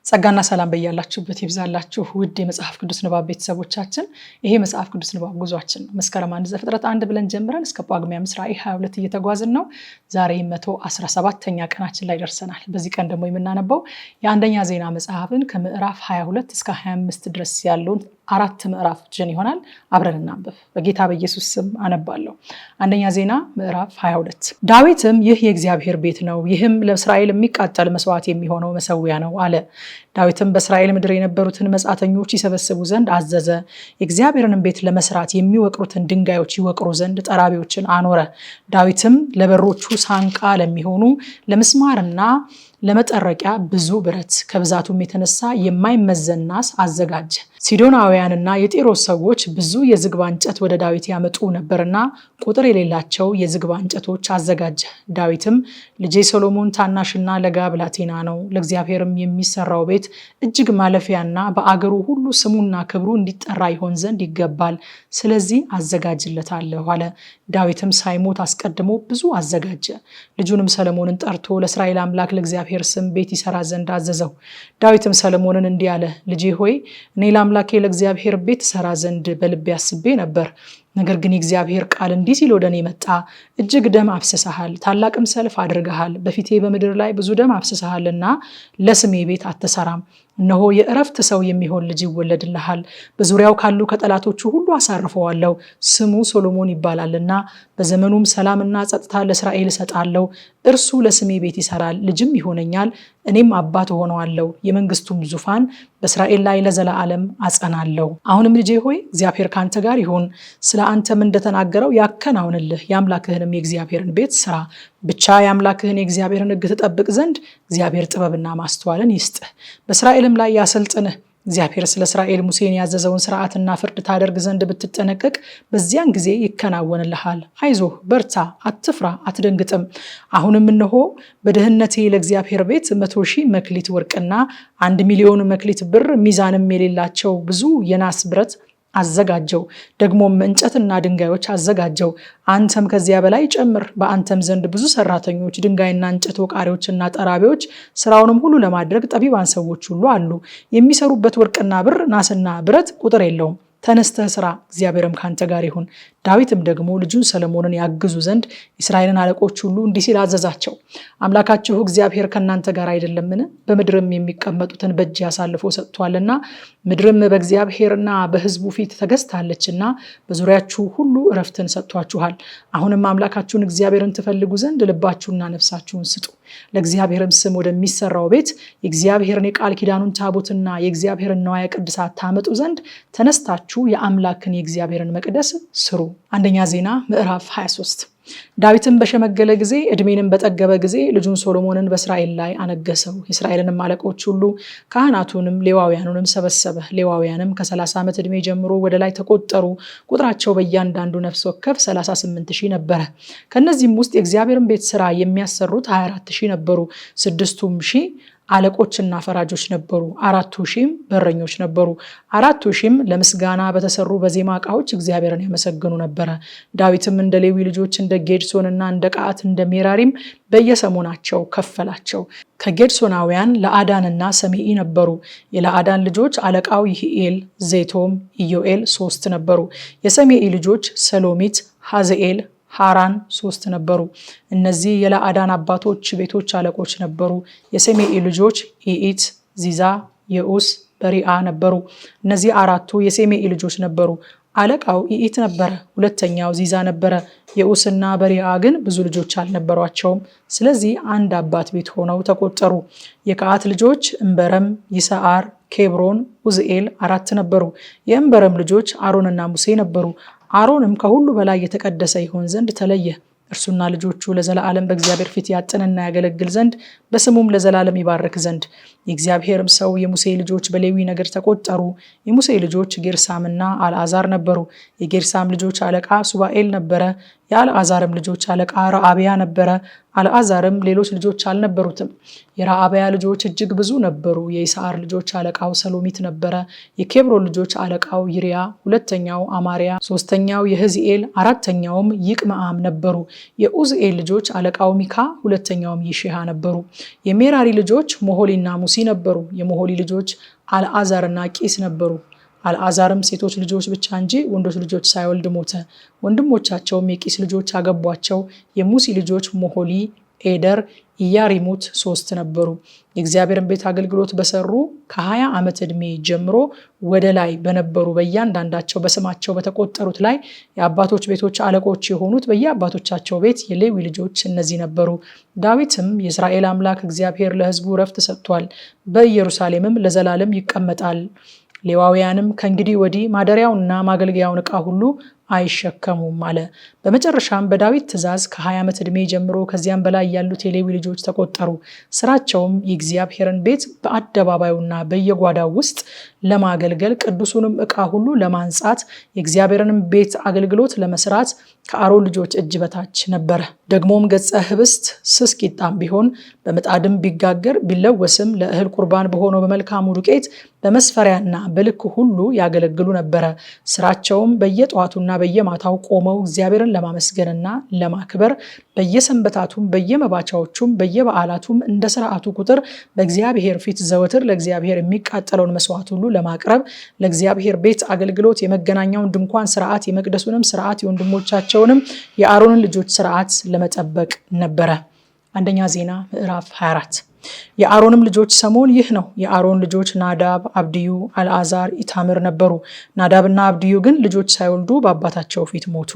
ጸጋና ሰላም በእያላችሁበት ይብዛላችሁ ውድ የመጽሐፍ ቅዱስ ንባብ ቤተሰቦቻችን። ይሄ መጽሐፍ ቅዱስ ንባብ ጉዟችን ነው። መስከረም 1 ዘፍጥረት 1 ብለን ጀምረን እስከ ጳጉሜ 5 ራዕይ 22 እየተጓዝን ነው። ዛሬ 117ኛ ቀናችን ላይ ደርሰናል። በዚህ ቀን ደግሞ የምናነበው የአንደኛ ዜና መጽሐፍን ከምዕራፍ 22 እስከ 25 ድረስ ያለውን 4 ምዕራፎችን ይሆናል። አብረን እናንብብ። በጌታ በኢየሱስ ስም አነባለሁ። አንደኛ ዜና ምዕራፍ 22። ዳዊትም ይህ የእግዚአብሔር ቤት ነው፣ ይህም ለእስራኤል የሚቃጠል መስዋዕት የሚሆነው መሰዊያ ነው አለ። ዳዊትም በእስራኤል ምድር የነበሩትን መጻተኞች ይሰበስቡ ዘንድ አዘዘ። የእግዚአብሔርንም ቤት ለመስራት የሚወቅሩትን ድንጋዮች ይወቅሩ ዘንድ ጠራቢዎችን አኖረ። ዳዊትም ለበሮቹ ሳንቃ ለሚሆኑ ለምስማርና ለመጠረቂያ ብዙ ብረት ከብዛቱም የተነሳ የማይመዘን ናስ አዘጋጀ። ሲዶናውያንና የጢሮስ ሰዎች ብዙ የዝግባ እንጨት ወደ ዳዊት ያመጡ ነበርና ቁጥር የሌላቸው የዝግባ እንጨቶች አዘጋጀ። ዳዊትም ልጄ ሰሎሞን ታናሽና ለጋ ብላቴና ነው፣ ለእግዚአብሔርም የሚሰራው ቤት እጅግ ማለፊያና በአገሩ ሁሉ ስሙና ክብሩ እንዲጠራ ይሆን ዘንድ ይገባል፣ ስለዚህ አዘጋጅለታለሁ አለ። ዳዊትም ሳይሞት አስቀድሞ ብዙ አዘጋጀ። ልጁንም ሰሎሞንን ጠርቶ ለእስራኤል አምላክ ለእግዚአብሔር ስም ቤት ይሰራ ዘንድ አዘዘው። ዳዊትም ሰሎሞንን እንዲህ አለ፣ ልጄ ሆይ እኔ ለአምላኬ ለእግዚአብሔር ቤት ሰራ ዘንድ በልቤ አስቤ ነበር። ነገር ግን የእግዚአብሔር ቃል እንዲህ ሲል ወደ እኔ መጣ፣ እጅግ ደም አፍስሰሃል፣ ታላቅም ሰልፍ አድርገሃል፣ በፊቴ በምድር ላይ ብዙ ደም አፍስሰሃልና ለስሜ ቤት አትሰራም። እነሆ የእረፍት ሰው የሚሆን ልጅ ይወለድልሃል፣ በዙሪያው ካሉ ከጠላቶቹ ሁሉ አሳርፈዋለሁ፣ ስሙ ሶሎሞን ይባላልና በዘመኑም ሰላምና ጸጥታ ለእስራኤል እሰጣለሁ። እርሱ ለስሜ ቤት ይሰራል፣ ልጅም ይሆነኛል፣ እኔም አባት ሆነዋለሁ፣ የመንግስቱም ዙፋን በእስራኤል ላይ ለዘላለም አጸናለሁ። አሁንም ልጄ ሆይ እግዚአብሔር ካንተ ጋር ይሁን፣ ስለ አንተም እንደተናገረው ያከናውንልህ፣ የአምላክህንም የእግዚአብሔርን ቤት ስራ። ብቻ የአምላክህን የእግዚአብሔርን ሕግ ትጠብቅ ዘንድ እግዚአብሔር ጥበብና ማስተዋልን ይስጥህ፣ በእስራኤልም ላይ ያሰልጥንህ። እግዚአብሔር ስለ እስራኤል ሙሴን ያዘዘውን ስርዓትና ፍርድ ታደርግ ዘንድ ብትጠነቀቅ በዚያን ጊዜ ይከናወንልሃል። አይዞህ፣ በርታ፣ አትፍራ፣ አትደንግጥም። አሁንም እነሆ በድህነቴ ለእግዚአብሔር ቤት 100,000 መክሊት ወርቅና 1,000,000 መክሊት ብር ሚዛንም የሌላቸው ብዙ የናስ ብረት አዘጋጀው። ደግሞም እንጨትና ድንጋዮች አዘጋጀው። አንተም ከዚያ በላይ ጨምር። በአንተም ዘንድ ብዙ ሰራተኞች፣ ድንጋይና እንጨት ወቃሪዎችና ጠራቢዎች፣ ስራውንም ሁሉ ለማድረግ ጠቢባን ሰዎች ሁሉ አሉ። የሚሰሩበት ወርቅና ብር፣ ናስና ብረት ቁጥር የለውም። ተነስተህ ስራ፣ እግዚአብሔርም ካንተ ጋር ይሁን። ዳዊትም ደግሞ ልጁን ሰሎሞንን ያግዙ ዘንድ እስራኤልን አለቆች ሁሉ እንዲህ ሲል አዘዛቸው፣ አምላካችሁ እግዚአብሔር ከእናንተ ጋር አይደለምን? በምድርም የሚቀመጡትን በእጅ አሳልፎ ሰጥቷልና፣ ምድርም በእግዚአብሔርና በሕዝቡ ፊት ተገዝታለችና በዙሪያችሁ ሁሉ እረፍትን ሰጥቷችኋል። አሁንም አምላካችሁን እግዚአብሔርን ትፈልጉ ዘንድ ልባችሁና ነፍሳችሁን ስጡ። ለእግዚአብሔርም ስም ወደሚሰራው ቤት የእግዚአብሔርን የቃል ኪዳኑን ታቦትና የእግዚአብሔርን ነዋየ ቅድሳት ታመጡ ዘንድ ተነስታችሁ የአምላክን የእግዚአብሔርን መቅደስ ስሩ። አንደኛ ዜና ምዕራፍ 23። ዳዊትም በሸመገለ ጊዜ ዕድሜንም በጠገበ ጊዜ ልጁን ሶሎሞንን በእስራኤል ላይ አነገሰው። የእስራኤልንም አለቆች ሁሉ ካህናቱንም ሌዋውያኑንም ሰበሰበ። ሌዋውያንም ከ30 ዓመት ዕድሜ ጀምሮ ወደ ላይ ተቆጠሩ። ቁጥራቸው በእያንዳንዱ ነፍስ ወከፍ 38,000 ነበረ። ከነዚህም ውስጥ የእግዚአብሔርን ቤት ስራ የሚያሰሩት 24,000 ነበሩ። 6,000 አለቆችና ፈራጆች ነበሩ። 4,000 በረኞች ነበሩ። 4,000 ለምስጋና በተሰሩ በዜማ ዕቃዎች እግዚአብሔርን ያመሰግኑ ነበረ። ዳዊትም እንደ ሌዊ ልጆች እንደ ጌድሶንና እንደ ቀዓት እንደ ሜራሪም በየሰሞናቸው ከፈላቸው። ከጌድሶናውያን ለአዳንና ሰሜኢ ነበሩ። የለአዳን ልጆች አለቃው ይሂኤል፣ ዜቶም፣ ኢዮኤል 3 ነበሩ። የሰሜኢ ልጆች ሰሎሚት፣ ሐዝኤል፣ ሃራን 3 ነበሩ። እነዚህ የለአዳን አባቶች ቤቶች አለቆች ነበሩ። የሰሜኢ ልጆች ኢኢት፣ ዚዛ፣ የኡስ፣ በሪአ ነበሩ። እነዚህ 4ቱ የሰሜኢ ልጆች ነበሩ። አለቃው ኢኢት ነበረ። ሁለተኛው ዚዛ ነበረ። የኡስና በሪአ ግን ብዙ ልጆች አልነበሯቸውም። ስለዚህ አንድ አባት ቤት ሆነው ተቆጠሩ። የቀዓት ልጆች እንበረም፣ ይስዓር፣ ኬብሮን፣ ኡዝኤል 4 ነበሩ። የእንበረም ልጆች አሮንና ሙሴ ነበሩ። አሮንም ከሁሉ በላይ የተቀደሰ ይሆን ዘንድ ተለየ። እርሱና ልጆቹ ለዘላለም በእግዚአብሔር ፊት ያጥንና ያገለግል ዘንድ በስሙም ለዘላለም ይባርክ ዘንድ። የእግዚአብሔርም ሰው የሙሴ ልጆች በሌዊ ነገድ ተቆጠሩ። የሙሴ ልጆች ጌርሳምና አልዓዛር ነበሩ። የጌርሳም ልጆች አለቃ ሱባኤል ነበረ። የአልዓዛርም ልጆች አለቃ ረአብያ ነበረ። አልዓዛርም ሌሎች ልጆች አልነበሩትም። የረአብያ ልጆች እጅግ ብዙ ነበሩ። የይስዓር ልጆች አለቃው ሰሎሚት ነበረ። የኬብሮን ልጆች አለቃው ይሪያ፣ ሁለተኛው አማሪያ፣ ሶስተኛው የሕዝኤል፣ አራተኛውም ይቅምዓም ነበሩ። የኡዝኤል ልጆች አለቃው ሚካ፣ ሁለተኛውም ይሽሃ ነበሩ። የሜራሪ ልጆች ሞሆሊና ሙሴ ሙሲ ነበሩ። የሞሆሊ ልጆች አልዓዛርና ቂስ ነበሩ። አልዓዛርም ሴቶች ልጆች ብቻ እንጂ ወንዶች ልጆች ሳይወልድ ሞተ። ወንድሞቻቸውም የቂስ ልጆች አገቧቸው። የሙሲ ልጆች ሞሆሊ፣ ኤደር፣ ኢያሪሙት 3 ነበሩ። የእግዚአብሔርን ቤት አገልግሎት በሰሩ ከ20 ዓመት ዕድሜ ጀምሮ ወደ ላይ በነበሩ በእያንዳንዳቸው በስማቸው በተቆጠሩት ላይ የአባቶች ቤቶች አለቆች የሆኑት በየአባቶቻቸው ቤት የሌዊ ልጆች እነዚህ ነበሩ። ዳዊትም የእስራኤል አምላክ እግዚአብሔር ለሕዝቡ ዕረፍት ሰጥቷል፣ በኢየሩሳሌምም ለዘላለም ይቀመጣል። ሌዋውያንም ከእንግዲህ ወዲህ ማደሪያውንና ማገልገያውን ዕቃ ሁሉ አይሸከሙም አለ። በመጨረሻም በዳዊት ትእዛዝ ከ20 ዓመት ዕድሜ ጀምሮ ከዚያም በላይ ያሉት የሌዊ ልጆች ተቆጠሩ። ስራቸውም የእግዚአብሔርን ቤት በአደባባዩና በየጓዳው ውስጥ ለማገልገል ቅዱሱንም ዕቃ ሁሉ ለማንጻት የእግዚአብሔርንም ቤት አገልግሎት ለመስራት ከአሮን ልጆች እጅ በታች ነበረ። ደግሞም ገጸ ህብስት ስስ ቂጣም ቢሆን በምጣድም ቢጋገር ቢለወስም ለእህል ቁርባን በሆነው በመልካሙ ዱቄት በመስፈሪያና በልክ ሁሉ ያገለግሉ ነበረ። ስራቸውም በየጠዋቱና በየማታው ቆመው እግዚአብሔርን ለማመስገንና ለማክበር በየሰንበታቱም በየመባቻዎቹም በየበዓላቱም እንደ ስርዓቱ ቁጥር በእግዚአብሔር ፊት ዘወትር ለእግዚአብሔር የሚቃጠለውን መስዋዕት ሁሉ ለማቅረብ ለእግዚአብሔር ቤት አገልግሎት የመገናኛውን ድንኳን ስርዓት የመቅደሱንም ስርዓት የወንድሞቻቸውንም የአሮንን ልጆች ስርዓት ለመጠበቅ ነበረ። አንደኛ ዜና ምዕራፍ 24 የአሮንም ልጆች ሰሞን ይህ ነው። የአሮን ልጆች ናዳብ፣ አብድዩ፣ አልዓዛር፣ ኢታምር ነበሩ። ናዳብና አብድዩ ግን ልጆች ሳይወልዱ በአባታቸው ፊት ሞቱ።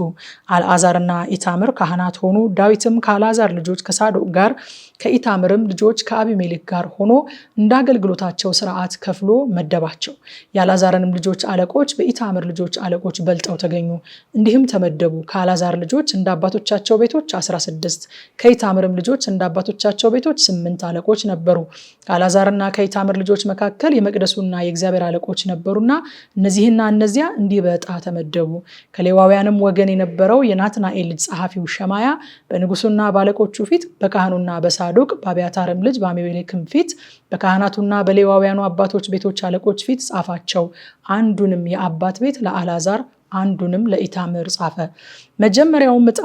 አልዓዛርና ኢታምር ካህናት ሆኑ። ዳዊትም ከአልዓዛር ልጆች ከሳዶቅ ጋር ከኢታምርም ልጆች ከአቢሜሌክ ጋር ሆኖ እንደ አገልግሎታቸው ስርዓት ከፍሎ መደባቸው። የአልዓዛርንም ልጆች አለቆች በኢታምር ልጆች አለቆች በልጠው ተገኙ። እንዲህም ተመደቡ። ከአልዓዛር ልጆች እንደ አባቶቻቸው ቤቶች 16፣ ከኢታምርም ልጆች እንደ አባቶቻቸው ቤቶች 8 አለቆች ነበሩ። ከአልዓዛርና ከኢታምር ልጆች መካከል የመቅደሱና የእግዚአብሔር አለቆች ነበሩና እነዚህና እነዚያ እንዲህ በዕጣ ተመደቡ። ከሌዋውያንም ወገን የነበረው የናትናኤል ልጅ ጸሐፊው ሸማያ በንጉሱና ባለቆቹ ፊት በካህኑና በሳዶቅ በአብያታርም ልጅ በአሜሌክም ፊት በካህናቱና በሌዋውያኑ አባቶች ቤቶች አለቆች ፊት ጻፋቸው። አንዱንም የአባት ቤት ለአልዓዛር አንዱንም ለኢታምር ጻፈ። መጀመሪያውም ዕጣ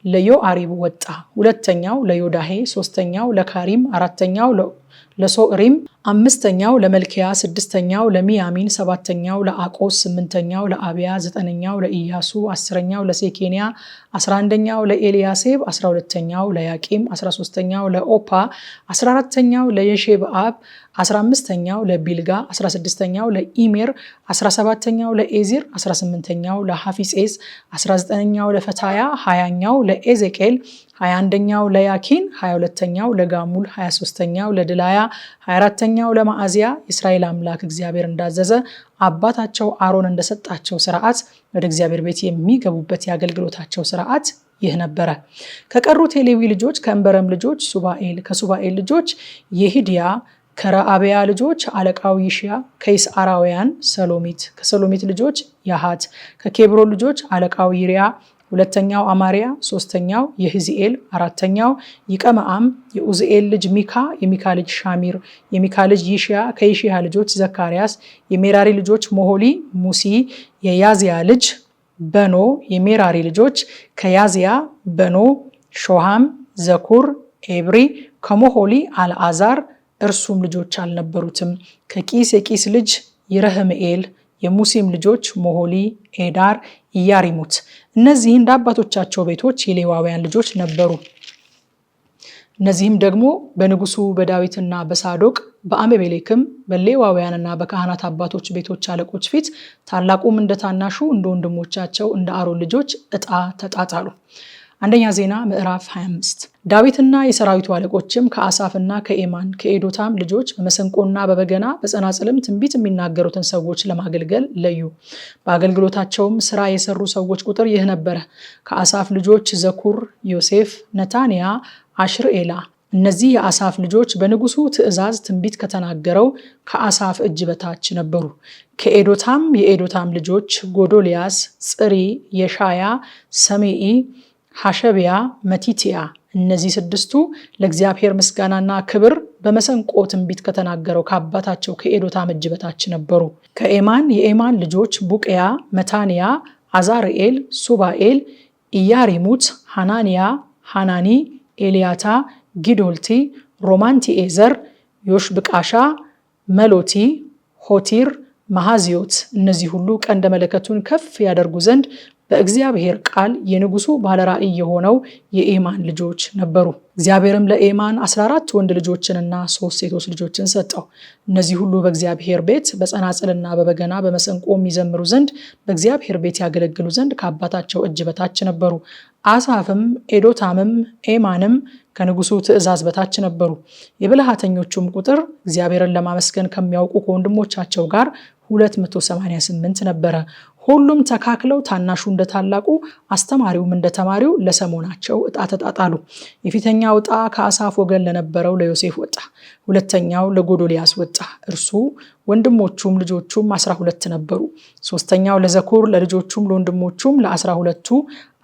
ለዮአሪብ ወጣ። ሁለተኛው ለዮዳሄ፣ ሶስተኛው ለካሪም፣ አራተኛው ለሶዕሪም፣ አምስተኛው ለመልኪያ፣ ስድስተኛው ለሚያሚን፣ ሰባተኛው ለአቆስ፣ ስምንተኛው ለአብያ፣ ዘጠነኛው ለኢያሱ፣ 10ኛው ለሴኬንያ፣ 11ኛው ለኤልያሴብ፣ 12ኛው ለያቂም፣ 13ኛው ለኦፓ፣ 14ኛው ለየሼብአብ፣ 15ኛው ለቢልጋ፣ 16ኛው ለኢሜር፣ 17ኛው ለኤዚር፣ 18ኛው ለሐፊጼስ፣ 19ኛው ለፈታያ፣ 20ኛው ለኤዜቄል፣ 21ኛው ለያኪን፣ 22ኛው ለጋሙል፣ 23ኛው ለድላያ፣ 24ኛው ለማዕዝያ የእስራኤል አምላክ እግዚአብሔር እንዳዘዘ አባታቸው አሮን እንደሰጣቸው ስርዓት ወደ እግዚአብሔር ቤት የሚገቡበት የአገልግሎታቸው ስርዓት ይህ ነበረ። ከቀሩት የሌዊ ልጆች ከእንበረም ልጆች ሱባኤል፣ ከሱባኤል ልጆች የሂድያ፣ ከረአብያ ልጆች አለቃው ይሽያ፣ ከይስዓራውያን ሰሎሚት፣ ከሰሎሚት ልጆች ያሃት፣ ከኬብሮን ልጆች አለቃው ይሪያ፣ ሁለተኛው አማሪያ፣ ሶስተኛው የህዚኤል፣ አራተኛው ይቀመአም፣ የኡዝኤል ልጅ ሚካ፣ የሚካ ልጅ ሻሚር፣ የሚካ ልጅ ይሽያ፣ ከይሽያ ልጆች ዘካርያስ፣ የሜራሪ ልጆች ሞሆሊ፣ ሙሲ፣ የያዝያ ልጅ በኖ፣ የሜራሪ ልጆች ከያዝያ በኖ፣ ሾሃም፣ ዘኩር፣ ኤብሪ፣ ከሞሆሊ አልዓዛር እርሱም ልጆች አልነበሩትም። ከቂስ የቂስ ልጅ ይረህምኤል፣ የሙሲም ልጆች ሞሆሊ፣ ኤዳር፣ ኢያሪሙት። እነዚህ እንደ አባቶቻቸው ቤቶች የሌዋውያን ልጆች ነበሩ። እነዚህም ደግሞ በንጉሱ በዳዊትና በሳዶቅ በአሜሌክም በሌዋውያንና በካህናት አባቶች ቤቶች አለቆች ፊት ታላቁም እንደ ታናሹ እንደ ወንድሞቻቸው እንደ አሮን ልጆች ዕጣ ተጣጣሉ። አንደኛ ዜና ምዕራፍ 25 ዳዊትና የሰራዊቱ አለቆችም ከአሳፍና ከኤማን ከኤዶታም ልጆች በመሰንቆና በበገና በጸናጽልም ትንቢት የሚናገሩትን ሰዎች ለማገልገል ለዩ። በአገልግሎታቸውም ስራ የሰሩ ሰዎች ቁጥር ይህ ነበረ። ከአሳፍ ልጆች ዘኩር፣ ዮሴፍ፣ ነታንያ፣ አሽርኤላ። እነዚህ የአሳፍ ልጆች በንጉሱ ትእዛዝ ትንቢት ከተናገረው ከአሳፍ እጅ በታች ነበሩ። ከኤዶታም የኤዶታም ልጆች ጎዶልያስ፣ ጽሪ፣ የሻያ፣ ሰሜኢ፣ ሐሸቢያ፣ መቲቲያ። እነዚህ 6ቱ ለእግዚአብሔር ምስጋናና ክብር በመሰንቆ ትንቢት ከተናገረው ከአባታቸው ከኤዶታም እጅ በታች ነበሩ። ከኤማን የኤማን ልጆች ቡቅያ፣ መታንያ፣ አዛርኤል፣ ሱባኤል፣ ኢያሪሙት፣ ሐናንያ፣ ሐናኒ፣ ኤልያታ፣ ጊዶልቲ፣ ሮማንቲኤዘር፣ ዮሽብቃሻ፣ መሎቲ፣ ሆቲር፣ መሐዚዮት እነዚህ ሁሉ ቀንደ መለከቱን ከፍ ያደርጉ ዘንድ በእግዚአብሔር ቃል የንጉሱ ባለራእይ የሆነው የኤማን ልጆች ነበሩ። እግዚአብሔርም ለኤማን 14 ወንድ ልጆችንና 3 ሴቶች ልጆችን ሰጠው። እነዚህ ሁሉ በእግዚአብሔር ቤት በጸናጽልና በበገና በመሰንቆ የሚዘምሩ ዘንድ በእግዚአብሔር ቤት ያገለግሉ ዘንድ ከአባታቸው እጅ በታች ነበሩ። አሳፍም፣ ኤዶታምም፣ ኤማንም ከንጉሱ ትእዛዝ በታች ነበሩ። የብልሃተኞቹም ቁጥር እግዚአብሔርን ለማመስገን ከሚያውቁ ከወንድሞቻቸው ጋር 288 ነበረ። ሁሉም ተካክለው ታናሹ እንደ ታላቁ አስተማሪውም እንደ ተማሪው ለሰሞናቸው ዕጣ ተጣጣሉ። የፊተኛው ዕጣ ከአሳፍ ወገን ለነበረው ለዮሴፍ ወጣ። ሁለተኛው ለጎዶልያስ ወጣ፣ እርሱ ወንድሞቹም ልጆቹም 12 ነበሩ። ሶስተኛው ለዘኩር ለልጆቹም ለወንድሞቹም ለ12ቱ።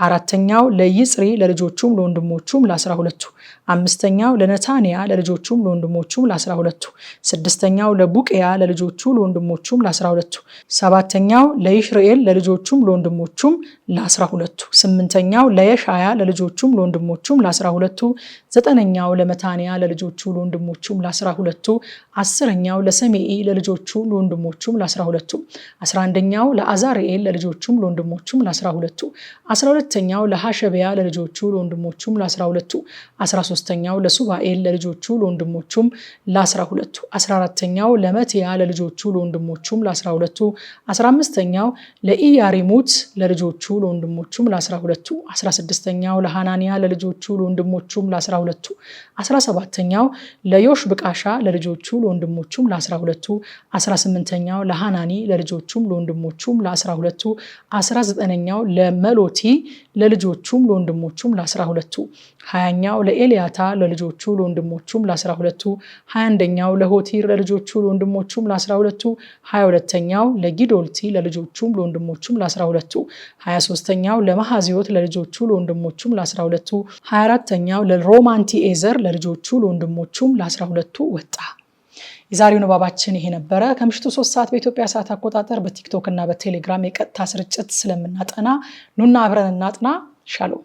አራተኛው ለይጽሪ ለልጆቹም ለወንድሞቹም ለ12ቱ። አምስተኛው ለነታንያ ለልጆቹም ለወንድሞቹም ለ12ቱ። ስድስተኛው ለቡቅያ ለልጆቹ ለወንድሞቹም ለ12ቱ። ሰባተኛው ለይሽርኤል ለልጆቹም ለወንድሞቹም ለ12ቱ። ስምንተኛው ለየሻያ ለልጆቹም ለወንድሞቹም ለ12ቱ። ዘጠነኛው ለመታንያ ለልጆቹ ለወንድሞቹም ለ12ቱ። አስረኛው ለሰሜኢ ለልጆቹ ለወንድሞቹም ለ12ቱ። 11ኛው ለአዛርኤል ለልጆቹም ለወንድሞቹም ለ12ቱ። 12ኛው ለሐሸቢያ ለልጆቹ ለወንድሞቹም ለ12ቱ። 13ኛው ለሱባኤል ለልጆቹ ለወንድሞቹም ለ12ቱ። 14ኛው ለመትያ ለልጆቹ ለወንድሞቹም ለ12ቱ። 15ኛው ለኢያሪሙት ለልጆቹ ለወንድሞቹም ለ12ቱ። 16ኛው ለሐናንያ ለልጆቹ ለወንድሞቹም ለ12ቱ። 17ኛው ለዮሽብቃሻ ለልጆቹ ለወንድሞቹም ለ12ቱ። 18ኛው ለሐናኒ ለልጆቹም ለወንድሞቹም ለ12ቱ። 19ኛው ለመሎቲ ለልጆቹም ለወንድሞቹም ለ12ቱ። 20ኛው ለኤልያታ ለልጆቹ ለወንድሞቹም ለ12ቱ። 21ኛው ለሆቲር ለልጆቹ ለወንድሞቹም ለ12ቱ። 22ኛው ለጊዶልቲ ለልጆቹም ለወንድሞቹም ለ12ቱ። 23ኛው ለመሐዚዮት ለልጆቹ ለወንድሞቹም ለ12ቱ። 24ኛው ለሮማንቲኤዘር ለልጆቹ ለወንድሞቹም ለ12ቱ ወጣ። የዛሬው ንባባችን ይሄ ነበረ። ከምሽቱ 3 ሰዓት በኢትዮጵያ ሰዓት አቆጣጠር በቲክቶክ እና በቴሌግራም የቀጥታ ስርጭት ስለምናጠና ኑና አብረን እናጥና። ሻሎም